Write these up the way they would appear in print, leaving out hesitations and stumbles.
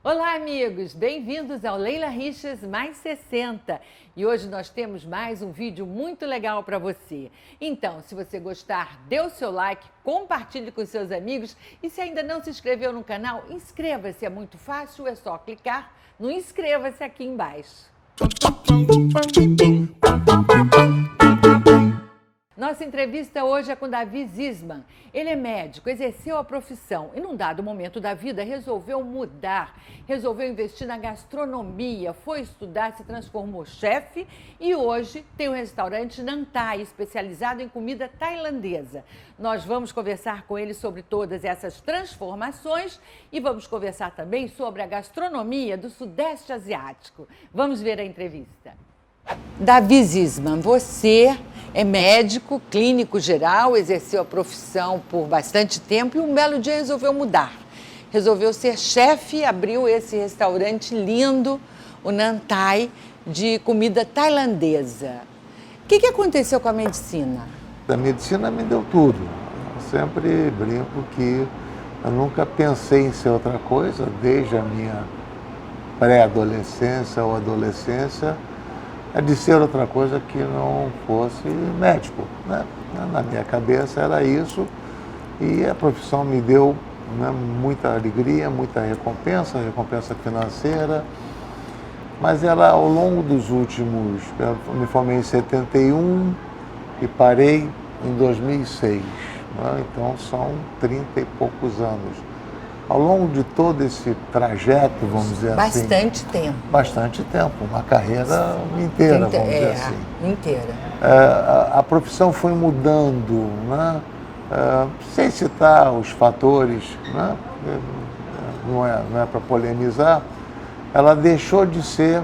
Olá, amigos! Bem-vindos ao Leila Riches Mais 60. E hoje nós temos mais um vídeo muito legal para você. Então, se você gostar, dê o seu like, compartilhe com seus amigos e se ainda não se inscreveu no canal, inscreva-se. É muito fácil, é só clicar no inscreva-se aqui embaixo. Nossa entrevista hoje é com Davi Zisman. Ele é médico, exerceu a profissão e num dado momento da vida resolveu mudar, resolveu investir na gastronomia, foi estudar, se transformou chefe e hoje tem um restaurante Nantai, especializado em comida tailandesa. Nós vamos conversar com ele sobre todas essas transformações e vamos conversar também sobre a gastronomia do Sudeste Asiático. Vamos ver a entrevista. Davi Zisman, você é médico, clínico geral, exerceu a profissão por bastante tempo e um belo dia resolveu mudar. Resolveu ser chefe e abriu esse restaurante lindo, o Nantai, de comida tailandesa. O que aconteceu com a medicina? A medicina me deu tudo. Eu sempre brinco que eu nunca pensei em ser outra coisa, desde a minha pré-adolescência ou adolescência, é de ser outra coisa que não fosse médico, né? Na minha cabeça era isso e a profissão me deu, né, muita alegria, muita recompensa financeira, mas ela ao longo dos últimos, eu me formei em 71 e parei em 2006, né? Então são 30 e poucos anos. Ao longo de todo esse trajeto, vamos dizer assim... Bastante tempo. Bastante tempo, uma carreira inteira, vamos dizer assim. Inteira. A profissão foi mudando, né? Sem citar os fatores, né? Não é para polemizar, ela deixou de ser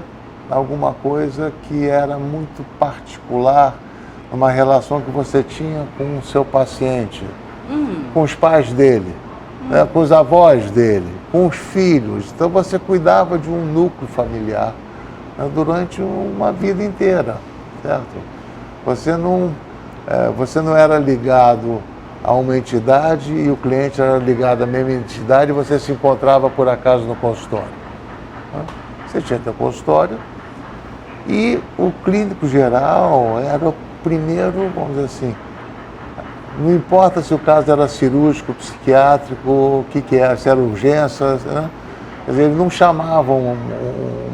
alguma coisa que era muito particular, uma relação que você tinha com o seu paciente, com os pais dele. Com os avós dele, com os filhos. Então você cuidava de um núcleo familiar, né, durante uma vida inteira, certo? Você não era ligado a uma entidade e o cliente era ligado à mesma entidade e você se encontrava por acaso no consultório, né? Você tinha teu consultório e o clínico geral era o primeiro, vamos dizer assim, não importa se o caso era cirúrgico, psiquiátrico, o que era, se era urgência, né? Quer dizer, eles não chamavam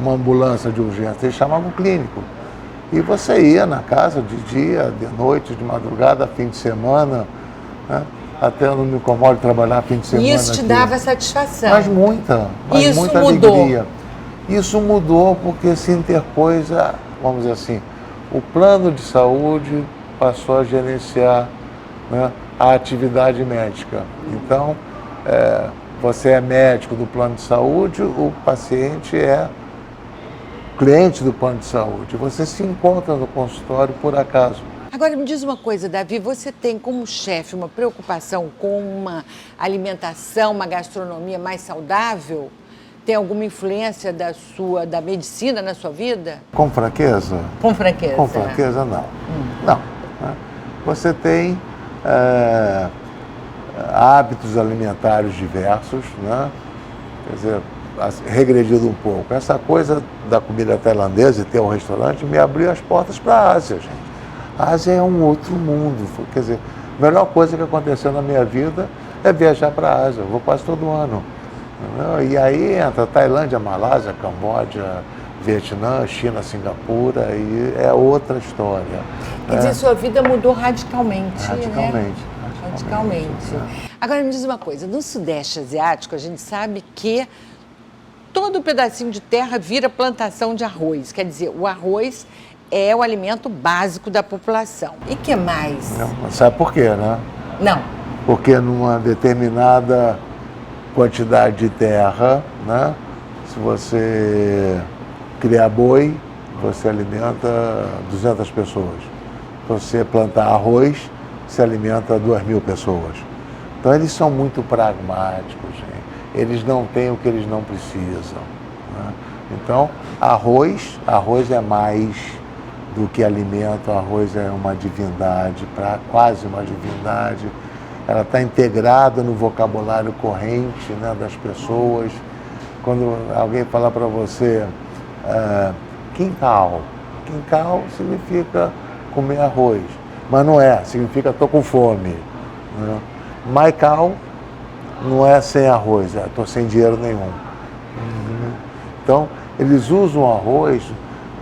uma ambulância de urgência, eles chamavam um clínico. E você ia na casa de dia, de noite, de madrugada, fim de semana, né? Até eu não me incomodo de trabalhar fim de semana. E isso te aqui. dava satisfação? Mas muita alegria. Isso mudou porque se interpôs, vamos dizer assim, o plano de saúde passou a gerenciar, né, a atividade médica. Então, você é médico do plano de saúde, o paciente é cliente do plano de saúde. Você se encontra no consultório por acaso. Agora me diz uma coisa, Davi, você tem como chefe uma preocupação com uma alimentação, uma gastronomia mais saudável? Tem alguma influência da medicina na sua vida? Com franqueza? Com franqueza. Com franqueza, não. Não. Né? Você tem hábitos alimentares diversos, né? Quer dizer, regredindo um pouco. Essa coisa da comida tailandesa e ter um restaurante me abriu as portas para a Ásia, gente. A Ásia é um outro mundo. Quer dizer, a melhor coisa que aconteceu na minha vida é viajar para a Ásia. Eu vou quase todo ano. E aí entra Tailândia, Malásia, Camboja, Vietnã, China, Singapura, e é outra história. Quer dizer, sua vida mudou radicalmente, Radicalmente. né? Radicalmente. Agora me diz uma coisa, no Sudeste Asiático a gente sabe que todo pedacinho de terra vira plantação de arroz. Quer dizer, o arroz é o alimento básico da população. E que mais? Não, sabe por quê, né? Não. Porque numa determinada quantidade de terra, né? Se você criar boi, você alimenta 200 pessoas. Se você plantar arroz, você alimenta 2.000 pessoas. Então eles são muito pragmáticos, gente. Eles não têm o que eles não precisam, né? Então arroz é mais do que alimento, arroz é uma divindade, quase uma divindade. Ela está integrada no vocabulário corrente, né, das pessoas. quando alguém falar para você quintal. Quintal significa comer arroz, mas não é, significa estou com fome. Né? Maical não é sem arroz, estou sem dinheiro nenhum. Então, eles usam arroz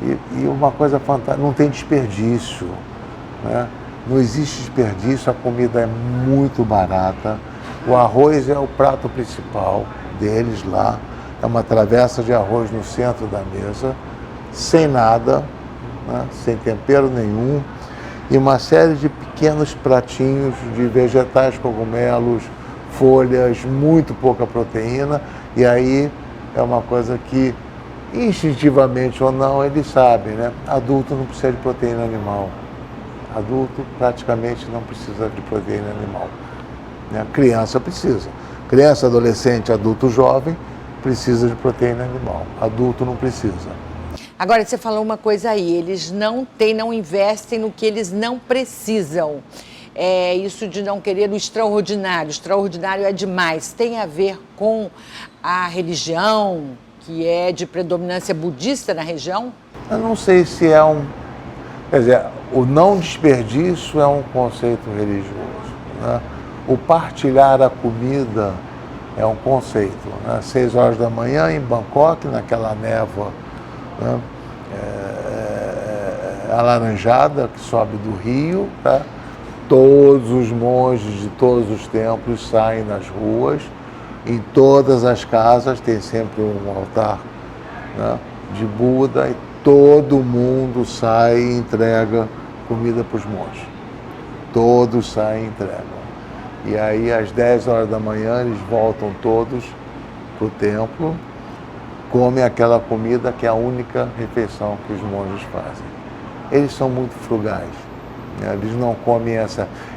e uma coisa fantástica, não tem desperdício. Né? Não existe desperdício, a comida é muito barata. O arroz é o prato principal deles lá. É uma travessa de arroz no centro da mesa, sem nada, né? Sem tempero nenhum. E uma série de pequenos pratinhos de vegetais, cogumelos, folhas, muito pouca proteína. E aí é uma coisa que, instintivamente ou não, eles sabem, né? Adulto não precisa de proteína animal. Adulto praticamente não precisa de proteína animal. Né? Criança precisa. Criança, adolescente, adulto, jovem, precisa de proteína animal. Adulto não precisa. Agora, você falou uma coisa aí, eles não investem no que eles não precisam. É isso de não querer o extraordinário é demais. Tem a ver com a religião, que é de predominância budista na região? Eu não sei se é Quer dizer, o não desperdício é um conceito religioso. Né? O partilhar a comida é um conceito. Né? 6 horas da manhã em Bangkok, naquela névoa, né? Alaranjada que sobe do rio, tá? Todos os monges de todos os templos saem nas ruas. Em todas as casas tem sempre um altar, né, de Buda, e todo mundo sai e entrega comida para os monges. Todos saem e entregam. E aí, às 10 horas da manhã, eles voltam todos para o templo, comem aquela comida que é a única refeição que os monges fazem. Eles são muito frugais. Eles não comem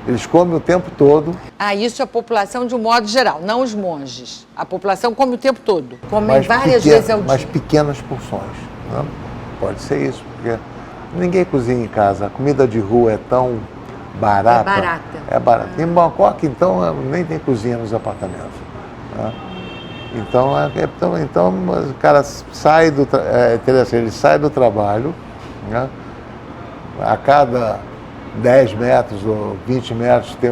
Eles comem o tempo todo. Isso é a população de um modo geral, não os monges. A população come o tempo todo. Comem várias vezes ao dia. Mas pequenas porções. Né? Pode ser isso, porque ninguém cozinha em casa. A comida de rua é tão barata. É barata. É barata. Em Bangkok, então, nem tem cozinha nos apartamentos. Né? Então, o cara sai ele sai do trabalho, né? A cada 10 metros ou 20 metros tem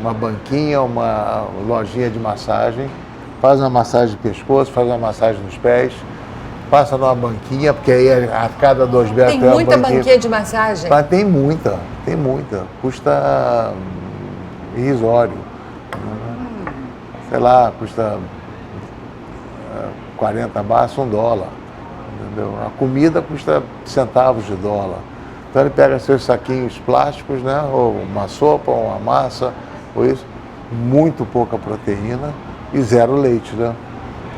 uma banquinha, uma lojinha de massagem, faz uma massagem de pescoço, faz uma massagem nos pés, passa numa banquinha, porque aí a cada 2 metros tem muita banquinha de massagem? Tem muita. Custa irrisório. Sei lá, custa 40 bahts, $1. Entendeu? A comida custa centavos de dólar. Então ele pega seus saquinhos plásticos, né? Ou uma sopa, ou uma massa, ou isso, muito pouca proteína e 0 leite, né?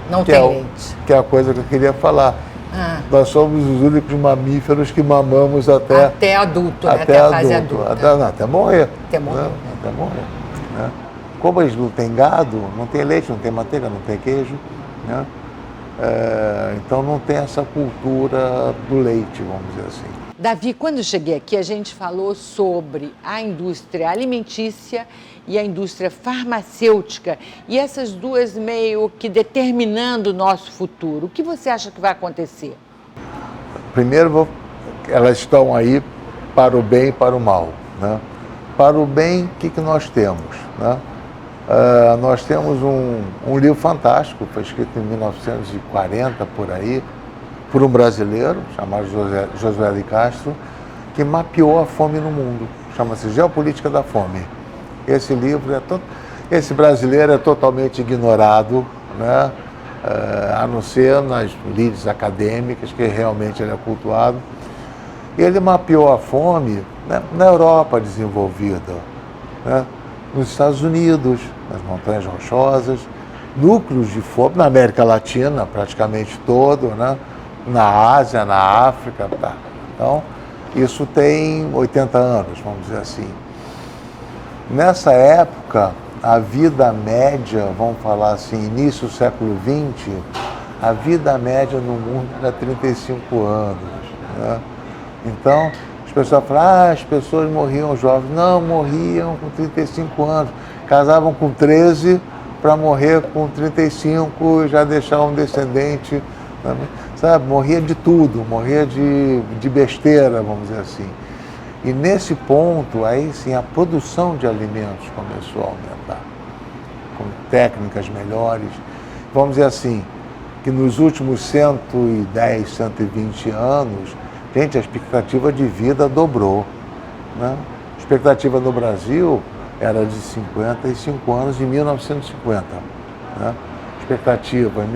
Não tem leite. Que é a coisa que eu queria falar. Nós somos os únicos mamíferos que mamamos até adulto, até a fase adulta. Até morrer. Até morrer. Né? Até morrer. Né? Como eles não têm gado, não tem leite, não tem manteiga, não tem queijo, né? Então não tem essa cultura do leite, vamos dizer assim. Davi, quando eu cheguei aqui, a gente falou sobre a indústria alimentícia e a indústria farmacêutica, e essas duas meio que determinando o nosso futuro. O que você acha que vai acontecer? Primeiro, elas estão aí para o bem e para o mal. Né? Para o bem, o que nós temos? Né? Nós temos um livro fantástico, foi escrito em 1940, por aí, por um brasileiro, chamado Josué de Castro, que mapeou a fome no mundo. Chama-se Geopolítica da Fome. Esse livro, esse brasileiro é totalmente ignorado, né? A não ser nas lides acadêmicas, que realmente ele é cultuado. E ele mapeou a fome, né, na Europa desenvolvida, né? Nos Estados Unidos, nas Montanhas Rochosas, núcleos de fome, na América Latina praticamente todo, né? Na Ásia, na África. Tá. Então, isso tem 80 anos, vamos dizer assim. Nessa época, a vida média, vamos falar assim, início do século XX, a vida média no mundo era 35 anos. Né? Então, as pessoas falam, as pessoas morriam jovens. Não, morriam com 35 anos. Casavam com 13 para morrer com 35 e já deixar um descendente, sabe? Morria de tudo, morria de besteira, vamos dizer assim. E nesse ponto, aí sim, a produção de alimentos começou a aumentar, com técnicas melhores. Vamos dizer assim, que nos últimos 110, 120 anos, gente, a expectativa de vida dobrou, né? A expectativa no Brasil era de 55 anos em 1950. Né? A expectativa em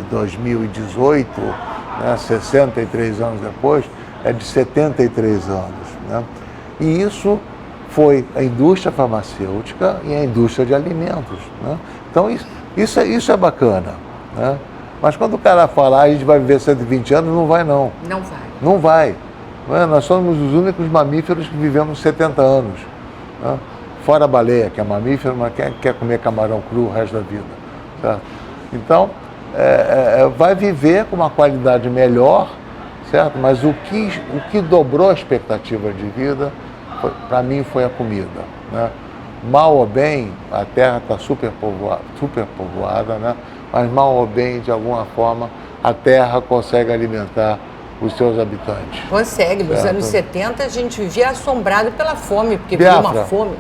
2018, né, 63 anos depois, é de 73 anos. Né? E isso foi a indústria farmacêutica e a indústria de alimentos. Né? Então isso é bacana. Né? Mas quando o cara falar a gente vai viver 120 anos, não vai não. Não vai. Não vai. Não é? Nós somos os únicos mamíferos que vivemos 70 anos. Né? Fora a baleia, que é mamífero, mas quer comer camarão cru o resto da vida. Certo? Então, vai viver com uma qualidade melhor, certo? Mas o que dobrou a expectativa de vida, para mim, foi a comida. Né? Mal ou bem, a Terra está superpovoada, né? Mas mal ou bem, de alguma forma, a Terra consegue alimentar os seus habitantes. Consegue. Nos anos 70 a gente vivia assombrado pela fome, porque Biafra. vivia uma fome.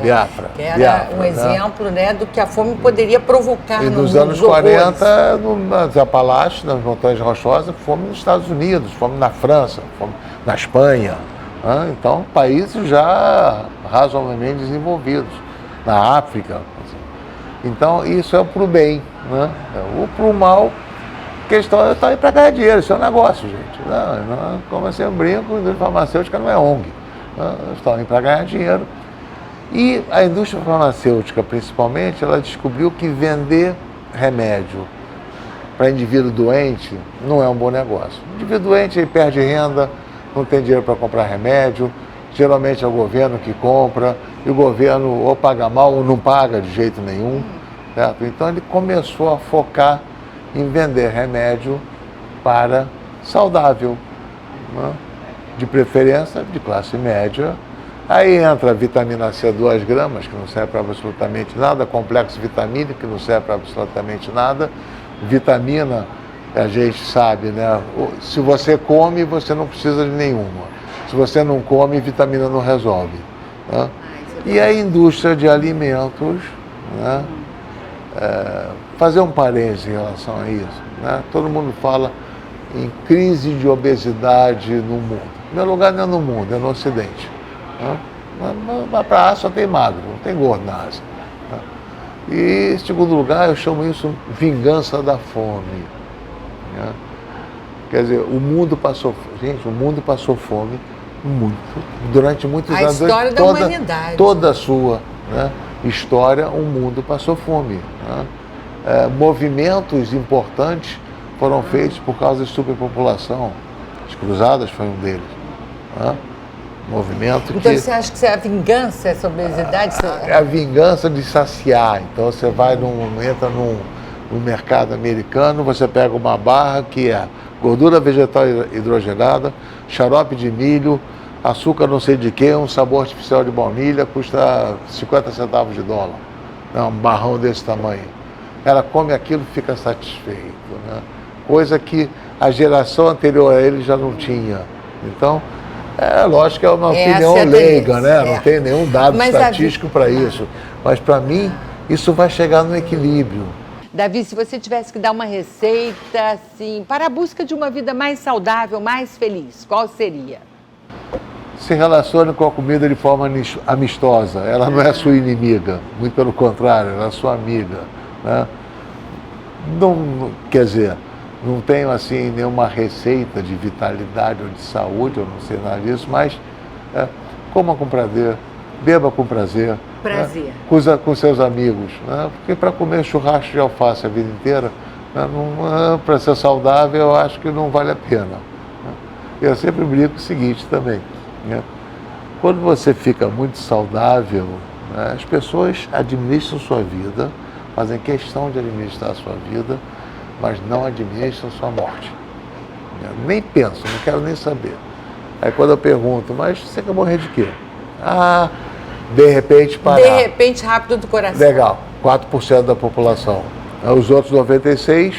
Biafra. Que era um exemplo, né, do que a fome poderia provocar no mundo. E nos anos 40, nas Apalaches, nas Montanhas Rochosas, fome nos Estados Unidos, fome na França, fome na Espanha. Né? Então, países já razoavelmente desenvolvidos. Na África. Então, isso é para o bem. Né? Para o mal, a questão é estar para ganhar dinheiro, isso é um negócio, gente. Não, como eu sempre brinco, a indústria farmacêutica não é ONG. Estão aí para ganhar dinheiro. E a indústria farmacêutica, principalmente, ela descobriu que vender remédio para indivíduo doente não é um bom negócio. O indivíduo doente ele perde renda, não tem dinheiro para comprar remédio, geralmente é o governo que compra, e o governo ou paga mal ou não paga de jeito nenhum. Certo? Então ele começou a focar em vender remédio para saudável, né? De preferência de classe média. Aí entra a vitamina C 2 gramas, que não serve para absolutamente nada, complexo vitamínico, que não serve para absolutamente nada. Vitamina, a gente sabe, né? Se você come, você não precisa de nenhuma. Se você não come, vitamina não resolve. Né? E a indústria de alimentos, né? Fazer um parênteses em relação a isso. Né? Todo mundo fala em crise de obesidade no mundo. Meu lugar não é no mundo, é no Ocidente. Né? Mas para a Ásia só tem magro, não tem gordo na Ásia. Né? E, em segundo lugar, eu chamo isso vingança da fome. Né? Quer dizer, o mundo passou fome muito, durante muitos anos. A história da humanidade. Toda a sua, né, história, o mundo passou fome. Né? Movimentos importantes foram feitos por causa de superpopulação. As cruzadas foi um deles. Né? Movimento então você acha que é a vingança, essa obesidade? É a vingança de saciar. Então você entra no mercado americano, você pega uma barra que é gordura vegetal hidrogenada, xarope de milho, açúcar não sei de quê, um sabor artificial de baunilha, custa 50 centavos de dólar. Um barrão desse tamanho. Ela come aquilo e fica satisfeito. Né? Coisa que a geração anterior a ele já não tinha. Então, lógico que é uma opinião leiga, né? Não tem nenhum dado estatístico para isso. Mas, para mim, isso vai chegar no equilíbrio. Davi, se você tivesse que dar uma receita, assim, para a busca de uma vida mais saudável, mais feliz, qual seria? Se relacione com a comida de forma amistosa. Ela não é sua inimiga, muito pelo contrário, ela é sua amiga. Né? Não, quer dizer, não tenho assim nenhuma receita de vitalidade ou de saúde, eu não sei nada disso, mas coma com prazer, beba com prazer. Prazer. Né? Com seus amigos. Né? Porque para comer churrasco de alface a vida inteira, né? Para ser saudável, eu acho que não vale a pena. Né? Eu sempre brinco o seguinte também. Né? Quando você fica muito saudável, né? As pessoas administram sua vida, fazem questão de administrar a sua vida, mas não administram sua morte. Nem penso, não quero nem saber. Aí quando eu pergunto, mas você quer morrer de quê? de repente parar. De repente rápido do coração. Legal, 4% da população. Os outros 96%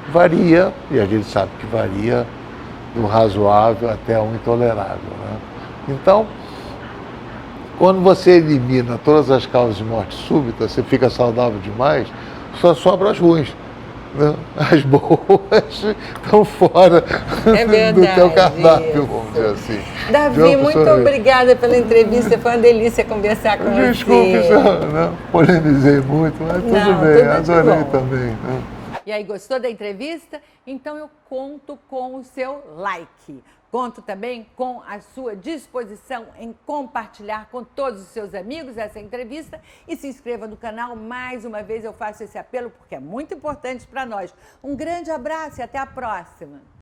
varia, e a gente sabe que varia do razoável até um intolerável, né? Então, quando você elimina todas as causas de morte súbita, você fica saudável demais, só sobram as ruins, né? As boas estão fora do teu cardápio, vamos dizer assim. Davi, muito obrigada pela entrevista, foi uma delícia conversar com você. Desculpe se eu não polemizei muito, mas tudo bem, adorei também. Né? E aí, gostou da entrevista? Então eu conto com o seu like. Conto também com a sua disposição em compartilhar com todos os seus amigos essa entrevista e se inscreva no canal. Mais uma vez eu faço esse apelo porque é muito importante para nós. Um grande abraço e até a próxima.